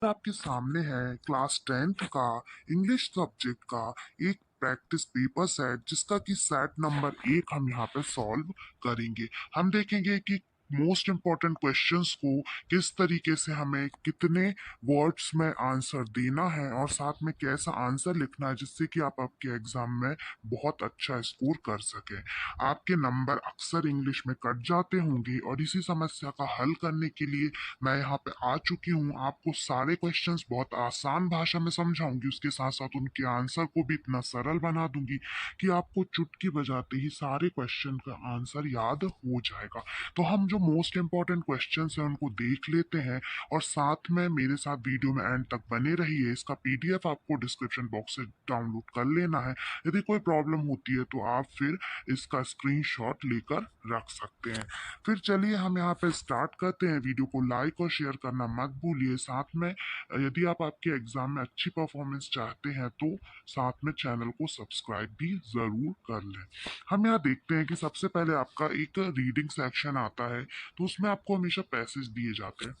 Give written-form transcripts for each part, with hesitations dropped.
आपके सामने है क्लास 10th का इंग्लिश सब्जेक्ट का एक प्रैक्टिस पेपर सेट जिसका कि सेट नंबर 1 हम यहाँ पे सॉल्व करेंगे। हम देखेंगे कि मोस्ट इम्पोर्टेंट क्वेश्चंस को किस तरीके से हमें कितने वर्ड्स में आंसर देना है और साथ में कैसा आंसर लिखना है जिससे कि आप आपके एग्जाम में बहुत अच्छा स्कोर कर सकें। आपके नंबर अक्सर इंग्लिश में कट जाते होंगे और इसी समस्या का हल करने के लिए मैं यहाँ पे आ चुकी हूँ। आपको सारे क्वेश्चंस बहुत आसान भाषा में समझाऊंगी, उसके साथ साथ उनके आंसर को भी इतना सरल बना दूंगी कि आपको चुटकी बजाते ही सारे क्वेश्चन का आंसर याद हो जाएगा। तो हम जो मोस्ट इम्पोर्टेंट क्वेश्चंस हैं उनको देख लेते हैं और साथ में मेरे साथ वीडियो में एंड तक बने रहिए। इसका पीडीएफ आपको डिस्क्रिप्शन बॉक्स से डाउनलोड कर लेना है। यदि कोई प्रॉब्लम होती है तो आप फिर इसका स्क्रीनशॉट लेकर रख सकते हैं। फिर चलिए हम यहाँ पे स्टार्ट करते हैं। वीडियो को लाइक और शेयर करना मत भूलिए। साथ में यदि आप आपके एग्जाम में अच्छी परफॉर्मेंस चाहते हैं तो साथ में चैनल को सब्सक्राइब भी जरूर कर लें। हम यहाँ देखते हैं कि सबसे पहले आपका एक रीडिंग सेक्शन आता है, तो उसमें आपको हमेशा पैसेज दिए जाते हैं।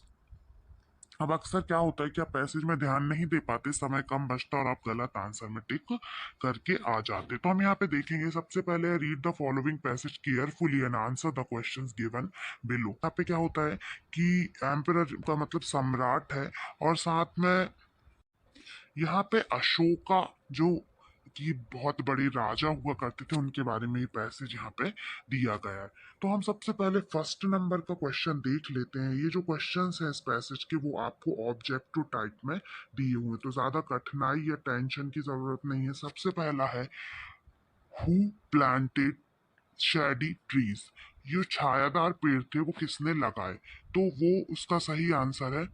अब अक्सर क्या होता है कि आप पैसेज में ध्यान नहीं दे पाते, समय कम बचता और आप गलत आंसर में टिक करके आ जाते। तो हम यहाँ पे देखेंगे सबसे पहले read the following passage carefully and answer the questions given below. यहाँ पे क्या होता है कि एम्परर का मतलब सम्राट है और साथ में यहाँ पे अशोका जो कि बहुत बड़े राजा हुआ करते थे उनके बारे में ये पैसेज यहाँ पे दिया गया है। तो हम सबसे पहले फर्स्ट नंबर का क्वेश्चन देख लेते हैं। ये जो क्वेश्चंस हैं इस पैसेज के वो आपको ऑब्जेक्टिव टाइप में दिए हुए हैं, तो ज्यादा कठिनाई या टेंशन की जरूरत नहीं है। सबसे पहला है हु प्लांटेड शेडी ट्रीज। ये छायादार पेड़ थे वो किसने लगाए, तो वो उसका सही आंसर है।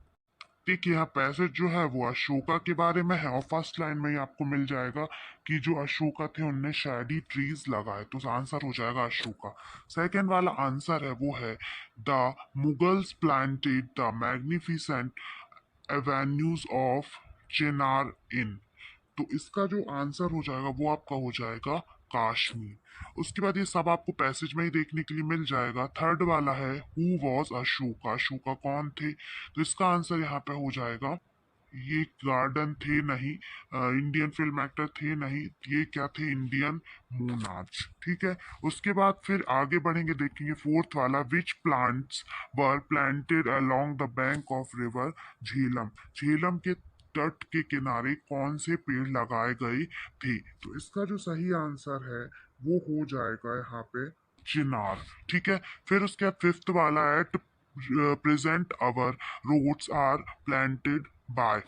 देखिए यहाँ पैसेज जो है वो अशोका के बारे में है और फर्स्ट लाइन में ही आपको मिल जाएगा कि जो अशोका थे उनने शैडी ट्रीज लगाए, तो आंसर हो जाएगा अशोका। सेकंड वाला आंसर है वो है the Mughals planted the magnificent avenues of chinar in. तो इसका जो आंसर हो जाएगा वो आपका हो जाएगा काश्मीर। उसके बाद ये सब आपको पैसेज में ही देखने के लिए मिल जाएगा। थर्ड वाला है हु वॉज अशोका। अशोका कौन थे, तो इसका आंसर यहाँ पे हो जाएगा ये गार्डन थे नहीं, इंडियन फिल्म एक्टर थे नहीं, ये क्या थे, इंडियन मोनार्च। ठीक है। उसके बाद फिर आगे बढ़ेंगे, देखेंगे फोर्थ वाला which plants were planted along the bank of river Jhelum. Jhelum के तट के किनारे कौन से पेड़ लगाए गए थे, तो इसका जो सही आंसर है वो हो जाएगा यहाँ पे चिनार। ठीक है। फिर उसके बाद फिफ्थ वाला है present our roads are planted by.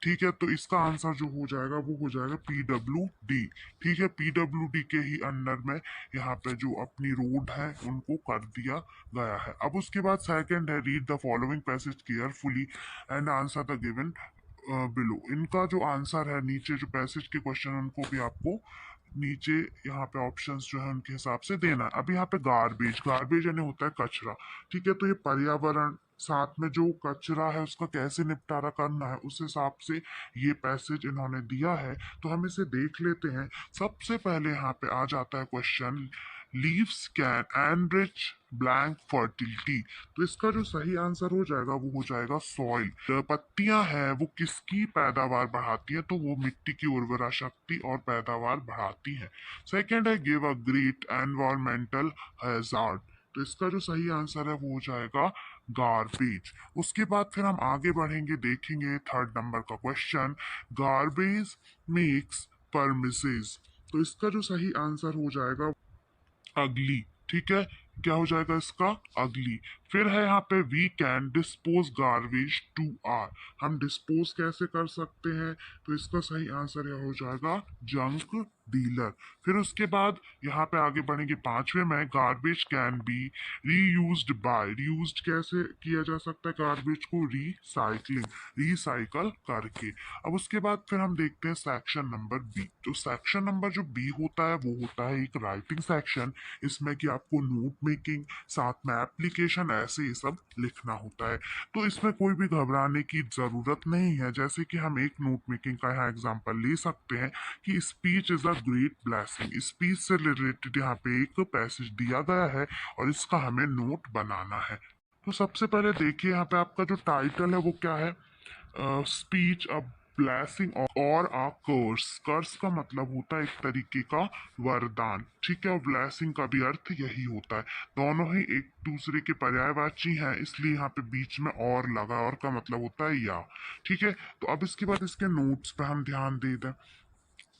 ठीक है। तो इसका आंसर जो हो जाएगा वो हो जाएगा PWD। ठीक है। PWD के ही अंडर में यहाँ पे जो अपनी रोड है उनको कर दिया गया है। अब उसके बाद सेकंड है read the following passage carefully and answer the given below. इनका जो आंसर है नीचे जो पैसेज के क्वेश्चन उनको भी आपको नीचे यहाँ पे ऑप्शंस जो है उनके हिसाब से देना है। अब यहाँ पे गार्बेज, गार्बेज यानी होता है कचरा। ठीक है। तो ये पर्यावरण साथ में जो कचरा है उसका कैसे निपटारा करना है उस हिसाब से ये पैसेज इन्होंने दिया है। तो हम इसे देख लेते हैं। सबसे पहले यहाँ पे आ जाता है question leaves can enrich blank fertility. तो इसका जो सही आंसर हो जाएगा वो हो जाएगा सॉइल। पत्तियां हैं वो किसकी पैदावार बढ़ाती हैं, तो वो मिट्टी की उर्वरा शक्ति और पैदावार बढ़ाती हैं। सेकंड है give a great environmental hazard. तो इसका जो सही आंसर है वो हो जाएगा गार्बेज। उसके बाद फिर हम आगे बढ़ेंगे, देखेंगे थर्ड नंबर का क्वेश्चन गार्बेज मेक्स परमिसेस। तो इसका जो सही आंसर हो जाएगा अगली। ठीक है। क्या हो जाएगा इसका अगली। फिर है यहाँ पे we can dispose garbage to R. हम डिस्पोज कैसे कर सकते हैं, तो इसका सही आंसर यह हो जाएगा जंक डीलर। फिर उसके बाद यहाँ पे आगे बढ़ेंगे पांचवे में garbage can be reused by. Reused कैसे किया जा सकता है गार्बेज को, रिसाइकलिंग, रिसाइकल करके। अब उसके बाद फिर हम देखते हैं सेक्शन नंबर बी। तो सेक्शन नंबर जो बी होता है वो होता है एक राइटिंग सेक्शन। इसमें कि आपको नोट मेकिंग साथ में एप्लीकेशन ऐसे ये सब लिखना होता है। तो इसमें कोई भी घबराने की जरूरत नहीं है। जैसे कि हम एक नोट मेकिंग का यहाँ एग्जांपल ले सकते हैं कि speech is a great blessing. Speech से रिलेटेड यहाँ पे एक पैसेज दिया गया है और इसका हमें नोट बनाना है। तो सबसे पहले देखिए यहाँ पे आपका जो टाइटल है वो क्या है, स्पीच अ ब्लेसिंग और अ कर्स। कर्स का मतलब होता है एक तरीके का वरदान, ठीक है, और ब्लेसिंग का भी अर्थ यही होता है। दोनों ही एक दूसरे के पर्यायवाची हैं, इसलिए यहाँ पे बीच में और लगा, और का मतलब होता है या। ठीक है, तो अब इसके बाद इसके नोट्स पे हम ध्यान दे दें।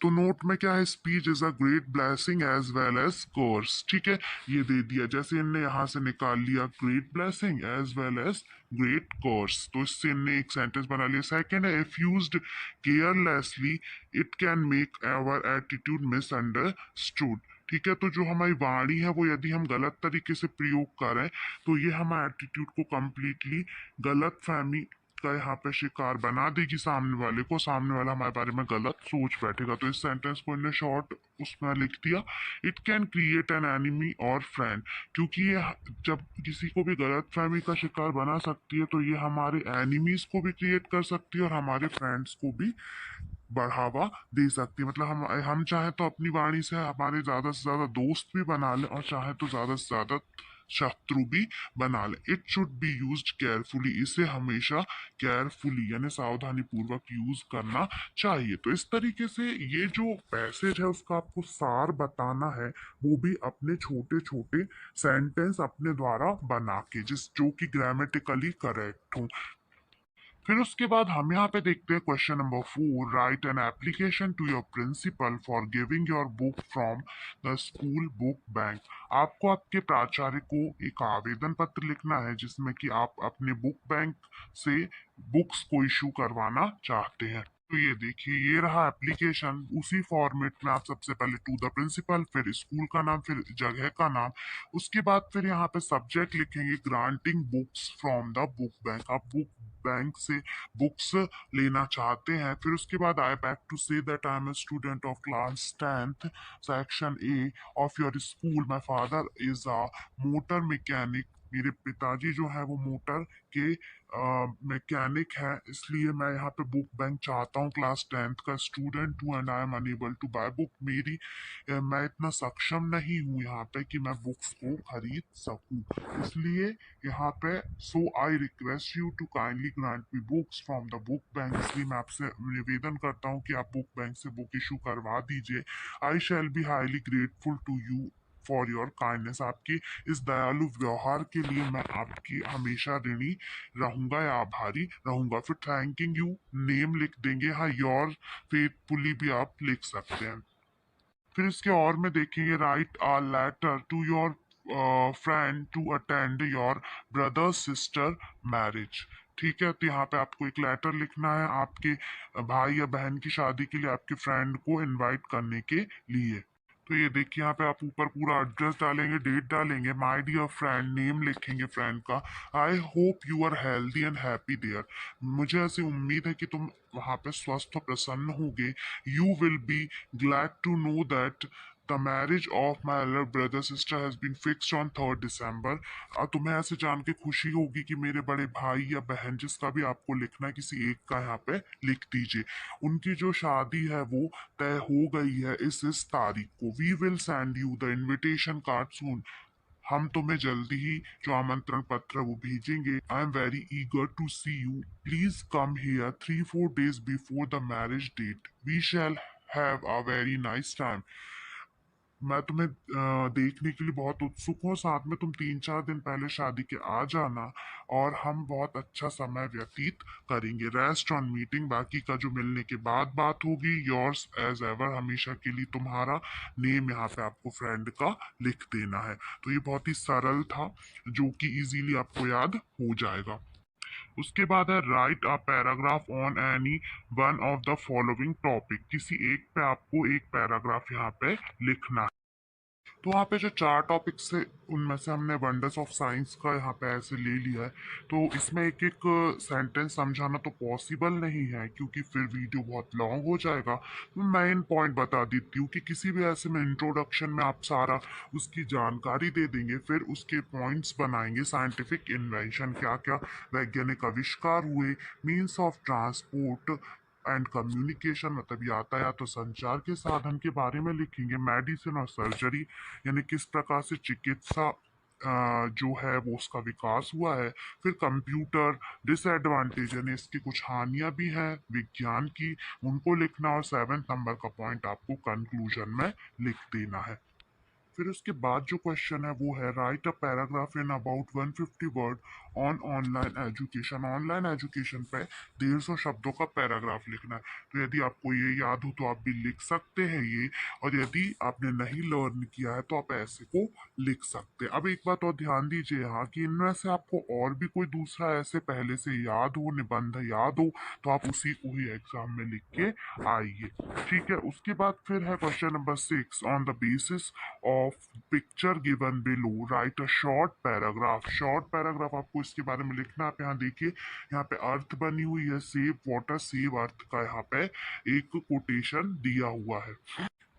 तो नोट में क्या है, speech is a great blessing as well as curse, ठीक है, ये दे दिया। जैसे इनने यहाँ से निकाल लिया great blessing as well as great curse, तो इससे इनने एक सेंटेंस बना लिया। सेकेंड है, if used carelessly it can make our attitude misunderstood. ठीक है, तो जो हमारी वाणी है वो यदि हम गलत तरीके से प्रयोग करें तो ये हमारे एटीट्यूड को कम्प्लीटली गलत फहमी का यहाँ पे शिकार बना देगी सामने वाले को, सामने वाला हमारे बारे में गलत सोच बैठेगा। तो इस सेंटेंस को इन्हें शॉर्ट उसमें लिख दिया, it can create an enemy और फ्रेंड, क्योंकि ये जब किसी को भी गलत फहमी का शिकार बना सकती है तो ये हमारे एनिमीज को भी क्रिएट कर सकती है और हमारे फ्रेंड्स को भी बढ़ावा दे सकती है। मतलब हम चाहे तो अपनी वाणी से हमारे ज्यादा से ज्यादा दोस्त भी बना लें और चाहे तो ज्यादा से ज्यादा शत्रु भी बना ले। It should be use carefully, इसे हमेशा केयरफुली यानी सावधानी पूर्वक यूज करना चाहिए। तो इस तरीके से ये जो पैसेज है उसका आपको सार बताना है, वो भी अपने छोटे छोटे सेंटेंस अपने द्वारा बना के, जिस जो कि ग्रामेटिकली करेक्ट हो। फिर उसके बाद हम यहाँ पे देखते हैं question number 4, write an application to your principal for giving your book from the school book bank. आपको आपके प्राचार्य को एक आवेदन पत्र लिखना है जिसमें कि आप अपने बुक बैंक से बुक्स को इशू करवाना चाहते हैं। तो ये देखिए, ये रहा एप्लीकेशन। उसी फॉर्मेट में आप सबसे पहले टू द प्रिंसिपल, फिर स्कूल का नाम, फिर जगह का नाम, उसके बाद फिर यहाँ पे सब्जेक्ट लिखेंगे granting books from the book bank. आप बुक बैंक से बुक्स लेना चाहते हैं। फिर उसके बाद I beg to say that I am a student of class 10th section A of your school. My father is a motor mechanic. मेरे पिताजी जो है वो मोटर के मैकेनिक है, इसलिए मैं यहाँ पे बुक बैंक चाहता हूँ। क्लास 10th का स्टूडेंट हूँ and I am unable to buy book. मैं इतना सक्षम नहीं हूँ यहाँ पे कि मैं बुक्स को खरीद सकूँ, इसलिए यहाँ पे so I request you to kindly grant me books from the book bank. इसलिए मैं आपसे निवेदन करता हूँ कि आप बुक बैंक से बुक इशू करवा दीजिए। I shall be highly grateful to you for your kindness. आपके इस दयालु व्यवहार के लिए मैं आपकी हमेशा ऋणी रहूंगा या आभारी रहूंगा। फिर थैंकिंग यू नेम लिख देंगे, हाँ योर फेथफुली भी आप लिख सकते हैं। फिर इसके और में देखेंगे, write a letter to your friend to attend your brother sister marriage. ठीक है, तो यहाँ पे आपको एक लेटर लिखना है आपके भाई या बहन की शादी के लिए आपके फ्रेंड को इनवाइट करने के लिए। तो ये देखिए, यहाँ पे आप ऊपर पूरा एड्रेस डालेंगे, डेट डालेंगे, माय डियर फ्रेंड नेम लिखेंगे फ्रेंड का। I hope you are healthy and happy there. मुझे ऐसी उम्मीद है कि तुम वहाँ पे स्वस्थ और प्रसन्न होगे। You will be glad to know that the marriage of my elder brother sister has been fixed on 3rd December। तुम्हें ऐसे जान के खुशी होगी कि मेरे बड़े भाई या बहन, जिसका भी आपको लिखना है, किसी एक का यहाँ पे लिख दीजिए, उनकी जो शादी है वो तय हो गई है इस तारीख को। We will send you the invitation card soon. हम तुम्हें जल्दी ही जो आमंत्रण पत्र वो भेजेंगे। I am very eager to see you. Please come here 3-4 days before the marriage date. We shall have a very nice time. मैं तुम्हें देखने के लिए बहुत उत्सुक हूँ। साथ में तुम 3-4 दिन पहले शादी के आ जाना और हम बहुत अच्छा समय व्यतीत करेंगे। Rest on meeting. बाकी का जो मिलने के बाद बात होगी। योर्स एज एवर, हमेशा के लिए तुम्हारा। नेम यहाँ पे आपको फ्रेंड का लिख देना है। तो ये बहुत ही सरल था जो कि इजीली आपको याद हो जाएगा। उसके बाद है, right a paragraph on any one of the following topic. किसी एक पे आपको एक पैराग्राफ यहाँ पे लिखना है। तो वहाँ पे जो 4 टॉपिक्स थे उनमें से हमने वंडर्स ऑफ साइंस का यहाँ पे ऐसे ले लिया है। तो इसमें एक एक सेंटेंस समझाना तो पॉसिबल नहीं है क्योंकि फिर वीडियो बहुत लॉन्ग हो जाएगा। तो मेन पॉइंट बता देती हूँ कि किसी भी ऐसे में इंट्रोडक्शन में आप सारा उसकी जानकारी दे देंगे, फिर उसके पॉइंट्स बनाएंगे। साइंटिफिक इन्वेंशन, क्या क्या वैज्ञानिक आविष्कार हुए, means of transport and communication मतलब यातायात और संचार के साधन के बारे में लिखेंगे। मेडिसिन और सर्जरी यानी किस प्रकार से चिकित्सा जो है वो उसका विकास हुआ है। फिर कंप्यूटर डिसएडवांटेज यानी इसकी कुछ हानियां भी हैं विज्ञान की, उनको लिखना, और 7th नंबर का पॉइंट आपको कंक्लूजन में लिख देना है। फिर उसके बाद जो क्वेश्चन है वो है right a paragraph in about 150 word on online education. Online education पे 150 शब्दों का पैराग्राफ लिखना है। तो यदि आपको ये याद हो तो आप भी लिख सकते हैं ये, और यदि आपने नहीं लर्न किया है तो आप ऐसे को लिख सकते हैं। अब एक बात और ध्यान दीजिए यहाँ कि इनमें से आपको और भी कोई दूसरा ऐसे पहले से याद हो, निबंध याद हो, तो आप उसी को ही एग्जाम में लिख के आइए। ठीक है, उसके बाद फिर है question number 6, on the basis of picture given below right a short paragraph. Short paragraph आपको इसके बारे में लिखना है। आप यहाँ देखिए, यहाँ पे अर्थ बनी हुई है, सेव वाटर सेव अर्थ का यहाँ पे एक कोटेशन दिया हुआ है।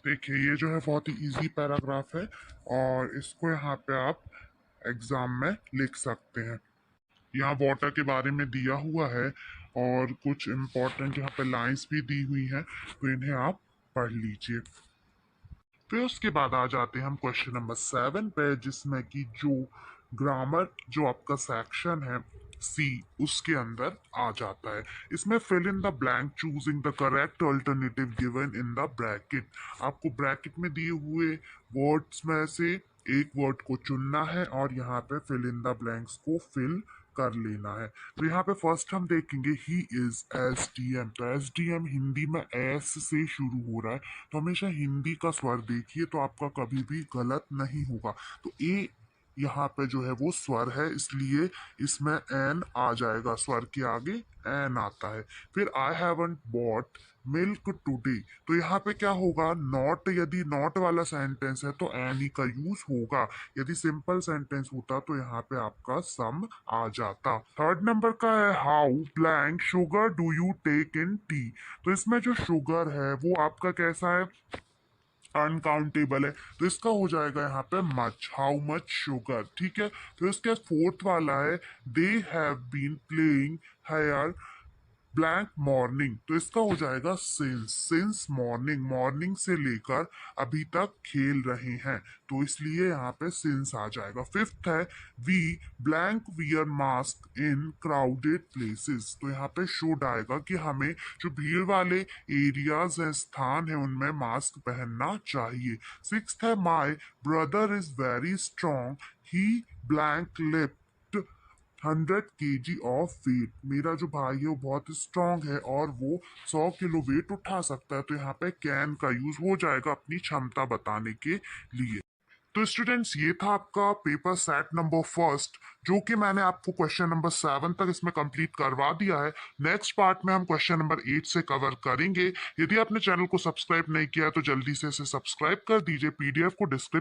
देखिए ये जो है बहुत ही इजी पैराग्राफ है, और इसको यहाँ पे आप एग्जाम में लिख सकते हैं। यहाँ वाटर के बारे में दिया हुआ है, और कुछ इम्पोर्टेंट यहाँ पे लाइंस भी दी हुई हैं, तो इन्हें आप पढ़ लीजिए। फिर उसके बाद आ जाते हैं हम क्वेश्चन नंबर 7 पे, जिसमें कि जो ग्रामर जो आपका सेक्शन है सी, उसके अंदर आ जाता है। इसमें fill in the blank choosing the correct alternative given in the bracket. आपको ब्रैकेट में दिए हुए वर्ड्स में से एक वर्ड को चुनना है और यहाँ पे फिल इन द ब्लैंक्स को फिल कर लेना है। तो यहाँ पे फर्स्ट हम देखेंगे he is S D M. तो एस डी एम हिंदी में एस से शुरू हो रहा है, तो हमेशा हिंदी का स्वर देखिए तो आपका कभी भी गलत नहीं होगा। तो ए यहाँ पे जो है वो स्वर है, इसलिए इसमें एन आ जाएगा, स्वर के आगे एन आता है। फिर I haven't bought milk today, तो यहाँ पे क्या होगा, नॉट, यदि नॉट वाला सेंटेंस है तो एन ही का यूज होगा। यदि सिंपल सेंटेंस होता तो यहाँ पे आपका सम आ जाता। थर्ड नंबर का है how blank sugar do you take in tea. तो इसमें जो शुगर है वो आपका कैसा है, अनकाउंटेबल है, तो इसका हो जाएगा यहाँ पे मच, हाउ मच शुगर। ठीक है, तो इसके फोर्थ वाला है they have been playing here blank morning, तो इसका हो जाएगा सिंस, सिंस मॉर्निंग, मॉर्निंग से लेकर अभी तक खेल रहे हैं, तो इसलिए यहाँ पे सिंस आ जाएगा। फिफ्थ है we blank wear mask in crowded places, तो यहाँ पे शुड आएगा कि हमें जो भीड़ वाले एरियाज हैं, स्थान है, उनमें मास्क पहनना चाहिए। सिक्स्थ है my brother is very strong he blank lift 100 kg of weight, मेरा जो भाई है वो बहुत स्ट्रांग है और वो 100 किलो वेट उठा सकता है, तो यहाँ पे कैन का यूज हो जाएगा अपनी क्षमता बताने के लिए। तो स्टूडेंट्स ये था आपका पेपर सेट नंबर फर्स्ट, जो कि मैंने आपको क्वेश्चन नंबर 7 तक इसमें कंप्लीट करवा दिया है। नेक्स्ट पार्ट में हम क्वेश्चन नंबर 8 से कवर करेंगे। यदि आपने चैनल को सब्सक्राइब नहीं किया तो जल्दी से इसे सब्सक्राइब कर दीजिए। पीडीएफ को डिस्क्रिप्शन